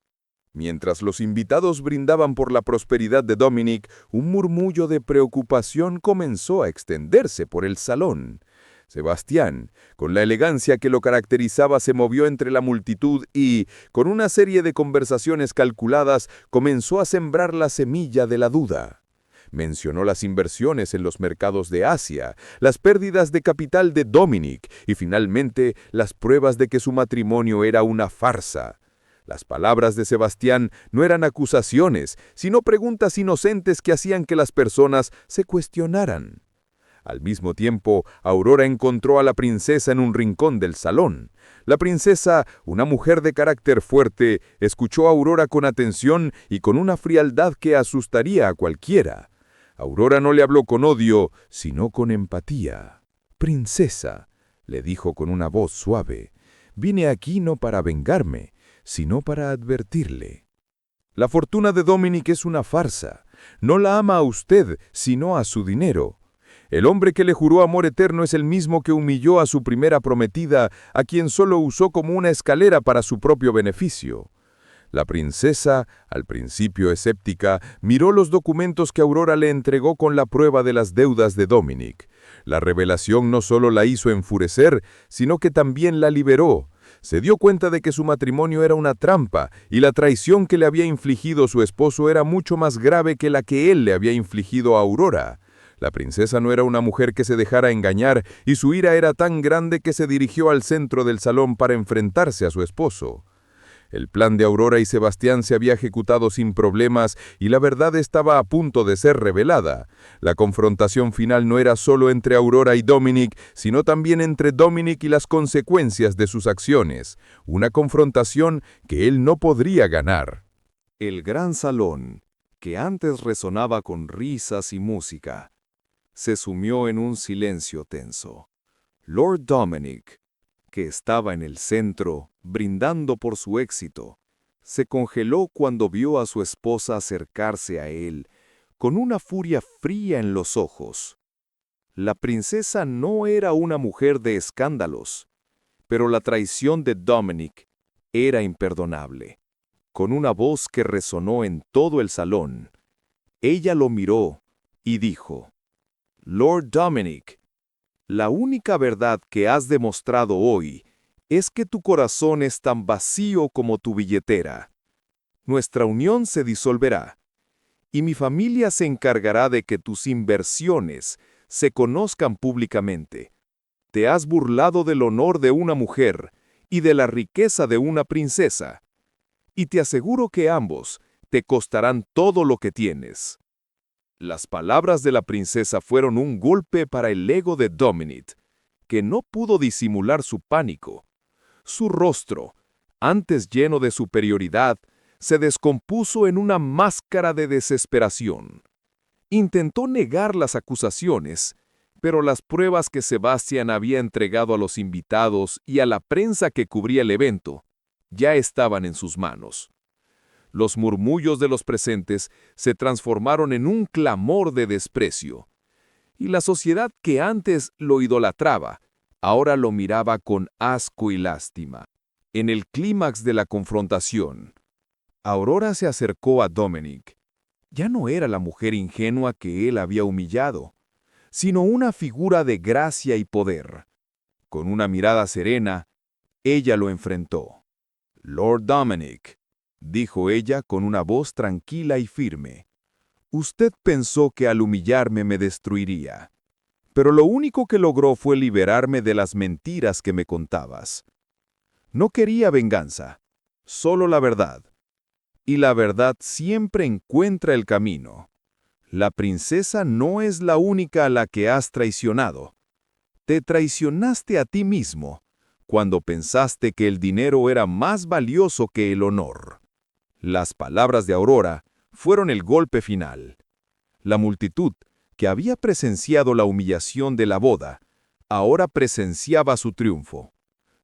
Mientras los invitados brindaban por la prosperidad de Dominic, un murmullo de preocupación comenzó a extenderse por el salón. Sebastián, con la elegancia que lo caracterizaba, se movió entre la multitud y, con una serie de conversaciones calculadas, comenzó a sembrar la semilla de la duda. Mencionó las inversiones en los mercados de Asia, las pérdidas de capital de Dominic y finalmente las pruebas de que su matrimonio era una farsa. Las palabras de Sebastián no eran acusaciones, sino preguntas inocentes que hacían que las personas se cuestionaran. Al mismo tiempo, Aurora encontró a la princesa en un rincón del salón. La princesa, una mujer de carácter fuerte, escuchó a Aurora con atención y con una frialdad que asustaría a cualquiera. Aurora no le habló con odio, sino con empatía. «Princesa», le dijo con una voz suave, «vine aquí no para vengarme, sino para advertirle. La fortuna de Dominic es una farsa. No la ama a usted, sino a su dinero. El hombre que le juró amor eterno es el mismo que humilló a su primera prometida, a quien solo usó como una escalera para su propio beneficio». La princesa, al principio escéptica, miró los documentos que Aurora le entregó con la prueba de las deudas de Dominic. La revelación no solo la hizo enfurecer, sino que también la liberó. Se dio cuenta de que su matrimonio era una trampa y la traición que le había infligido su esposo era mucho más grave que la que él le había infligido a Aurora. La princesa no era una mujer que se dejara engañar y su ira era tan grande que se dirigió al centro del salón para enfrentarse a su esposo. El plan de Aurora y Sebastián se había ejecutado sin problemas y la verdad estaba a punto de ser revelada. La confrontación final no era solo entre Aurora y Dominic, sino también entre Dominic y las consecuencias de sus acciones. Una confrontación que él no podría ganar. El gran salón, que antes resonaba con risas y música, se sumió en un silencio tenso. Lord Dominic, que estaba en el centro, brindando por su éxito, se congeló cuando vio a su esposa acercarse a él, con una furia fría en los ojos. La princesa no era una mujer de escándalos, pero la traición de Dominic era imperdonable. Con una voz que resonó en todo el salón, ella lo miró y dijo: «Lord Dominic, la única verdad que has demostrado hoy es que tu corazón es tan vacío como tu billetera. Nuestra unión se disolverá, y mi familia se encargará de que tus inversiones se conozcan públicamente. Te has burlado del honor de una mujer y de la riqueza de una princesa, y te aseguro que ambos te costarán todo lo que tienes». Las palabras de la princesa fueron un golpe para el ego de Dominic, que no pudo disimular su pánico. Su rostro, antes lleno de superioridad, se descompuso en una máscara de desesperación. Intentó negar las acusaciones, pero las pruebas que Sebastián había entregado a los invitados y a la prensa que cubría el evento ya estaban en sus manos. Los murmullos de los presentes se transformaron en un clamor de desprecio, y la sociedad que antes lo idolatraba, ahora lo miraba con asco y lástima. En el clímax de la confrontación, Aurora se acercó a Dominic. Ya no era la mujer ingenua que él había humillado, sino una figura de gracia y poder. Con una mirada serena, ella lo enfrentó. «Lord Dominic», dijo ella con una voz tranquila y firme, «usted pensó que al humillarme me destruiría, pero lo único que logró fue liberarme de las mentiras que me contabas. No quería venganza, solo la verdad. Y la verdad siempre encuentra el camino. La princesa no es la única a la que has traicionado. Te traicionaste a ti mismo, cuando pensaste que el dinero era más valioso que el honor». Las palabras de Aurora fueron el golpe final. La multitud, que había presenciado la humillación de la boda, ahora presenciaba su triunfo.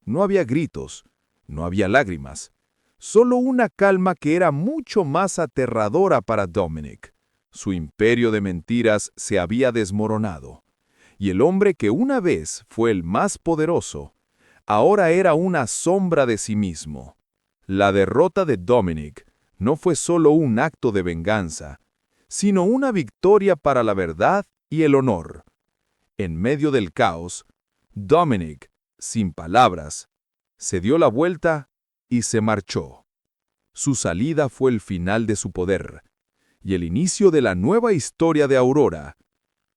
No había gritos, no había lágrimas, solo una calma que era mucho más aterradora para Dominic. Su imperio de mentiras se había desmoronado, y el hombre que una vez fue el más poderoso, ahora era una sombra de sí mismo. La derrota de Dominic no fue solo un acto de venganza, sino una victoria para la verdad y el honor. En medio del caos, Dominic, sin palabras, se dio la vuelta y se marchó. Su salida fue el final de su poder, y el inicio de la nueva historia de Aurora.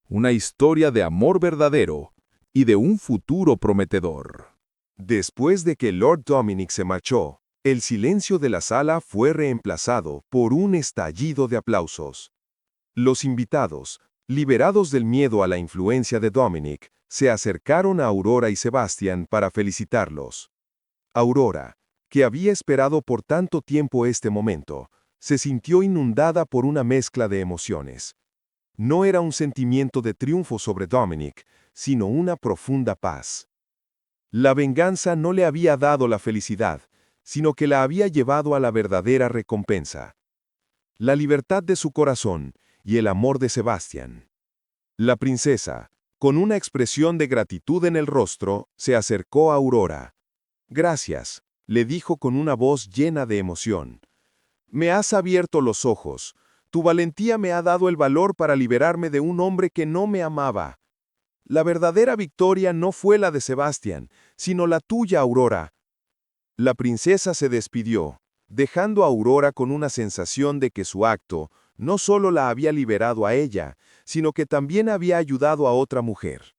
Una historia de amor verdadero y de un futuro prometedor. Después de que Lord Dominic se marchó, el silencio de la sala fue reemplazado por un estallido de aplausos. Los invitados, liberados del miedo a la influencia de Dominic, se acercaron a Aurora y Sebastian para felicitarlos. Aurora, que había esperado por tanto tiempo este momento, se sintió inundada por una mezcla de emociones. No era un sentimiento de triunfo sobre Dominic, sino una profunda paz. La venganza no le había dado la felicidad, sino que la había llevado a la verdadera recompensa. La libertad de su corazón y el amor de Sebastian. La princesa, con una expresión de gratitud en el rostro, se acercó a Aurora. «Gracias», le dijo con una voz llena de emoción. «Me has abierto los ojos. Tu valentía me ha dado el valor para liberarme de un hombre que no me amaba. La verdadera victoria no fue la de Sebastian, sino la tuya, Aurora». La princesa se despidió, dejando a Aurora con una sensación de que su acto no solo la había liberado a ella, sino que también había ayudado a otra mujer.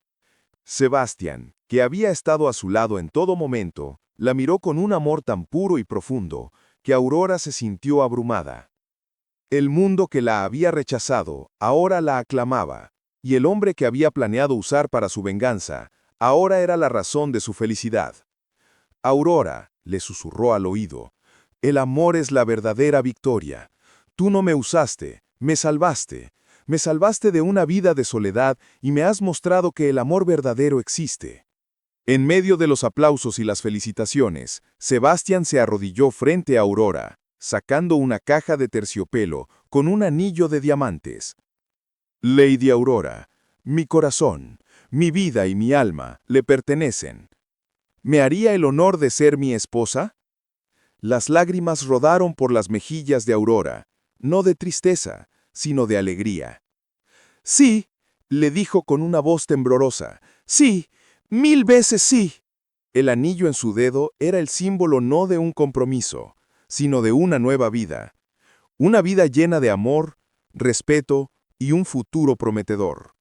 Sebastian, que había estado a su lado en todo momento, la miró con un amor tan puro y profundo que Aurora se sintió abrumada. El mundo que la había rechazado ahora la aclamaba, y el hombre que había planeado usar para su venganza ahora era la razón de su felicidad. «Aurora», le susurró al oído, «el amor es la verdadera victoria. Tú no me usaste, me salvaste. Me salvaste de una vida de soledad y me has mostrado que el amor verdadero existe». En medio de los aplausos y las felicitaciones, Sebastian se arrodilló frente a Aurora, sacando una caja de terciopelo con un anillo de diamantes. «Lady Aurora, mi corazón, mi vida y mi alma le pertenecen. ¿Me haría el honor de ser mi esposa?». Las lágrimas rodaron por las mejillas de Aurora, no de tristeza, sino de alegría. «Sí», le dijo con una voz temblorosa, «sí, 1000 veces sí». El anillo en su dedo era el símbolo no de un compromiso, sino de una nueva vida. Una vida llena de amor, respeto y un futuro prometedor.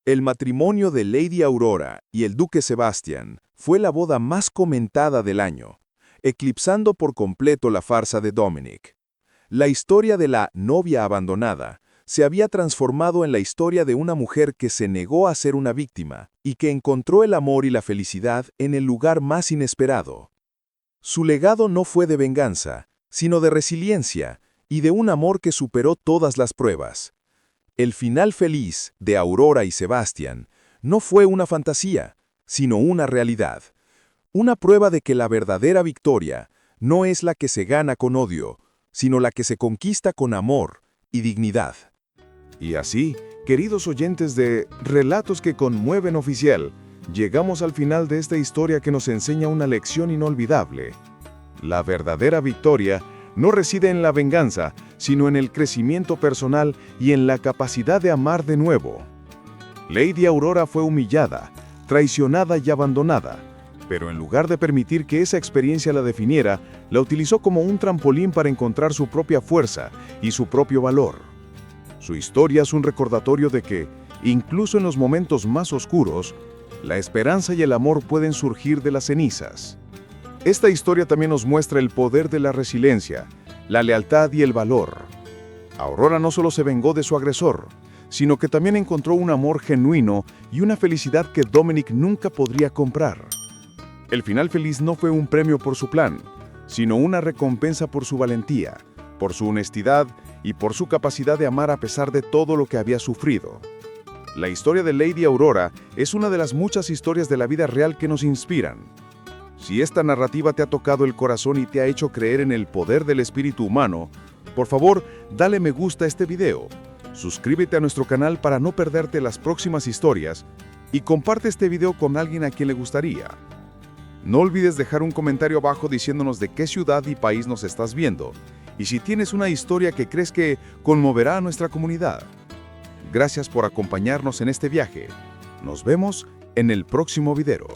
El matrimonio de Lady Aurora y el duque Sebastian fue la boda más comentada del año, eclipsando por completo la farsa de Dominic. La historia de la novia abandonada se había transformado en la historia de una mujer que se negó a ser una víctima y que encontró el amor y la felicidad en el lugar más inesperado. Su legado no fue de venganza, sino de resiliencia y de un amor que superó todas las pruebas. El final feliz de Aurora y Sebastian no fue una fantasía, sino una realidad. Una prueba de que la verdadera victoria no es la que se gana con odio, sino la que se conquista con amor y dignidad. Y así, queridos oyentes de Relatos que Conmueven Oficial, llegamos al final de esta historia que nos enseña una lección inolvidable. La verdadera victoria no reside en la venganza, sino en el crecimiento personal y en la capacidad de amar de nuevo. Lady Aurora fue humillada, traicionada y abandonada, pero en lugar de permitir que esa experiencia la definiera, la utilizó como un trampolín para encontrar su propia fuerza y su propio valor. Su historia es un recordatorio de que, incluso en los momentos más oscuros, la esperanza y el amor pueden surgir de las cenizas. Esta historia también nos muestra el poder de la resiliencia, la lealtad y el valor. Aurora no solo se vengó de su agresor, sino que también encontró un amor genuino y una felicidad que Dominic nunca podría comprar. El final feliz no fue un premio por su plan, sino una recompensa por su valentía, por su honestidad y por su capacidad de amar a pesar de todo lo que había sufrido. La historia de Lady Aurora es una de las muchas historias de la vida real que nos inspiran. Si esta narrativa te ha tocado el corazón y te ha hecho creer en el poder del espíritu humano, por favor, dale me gusta a este video, suscríbete a nuestro canal para no perderte las próximas historias y comparte este video con alguien a quien le gustaría. No olvides dejar un comentario abajo diciéndonos de qué ciudad y país nos estás viendo y si tienes una historia que crees que conmoverá a nuestra comunidad. Gracias por acompañarnos en este viaje. Nos vemos en el próximo video.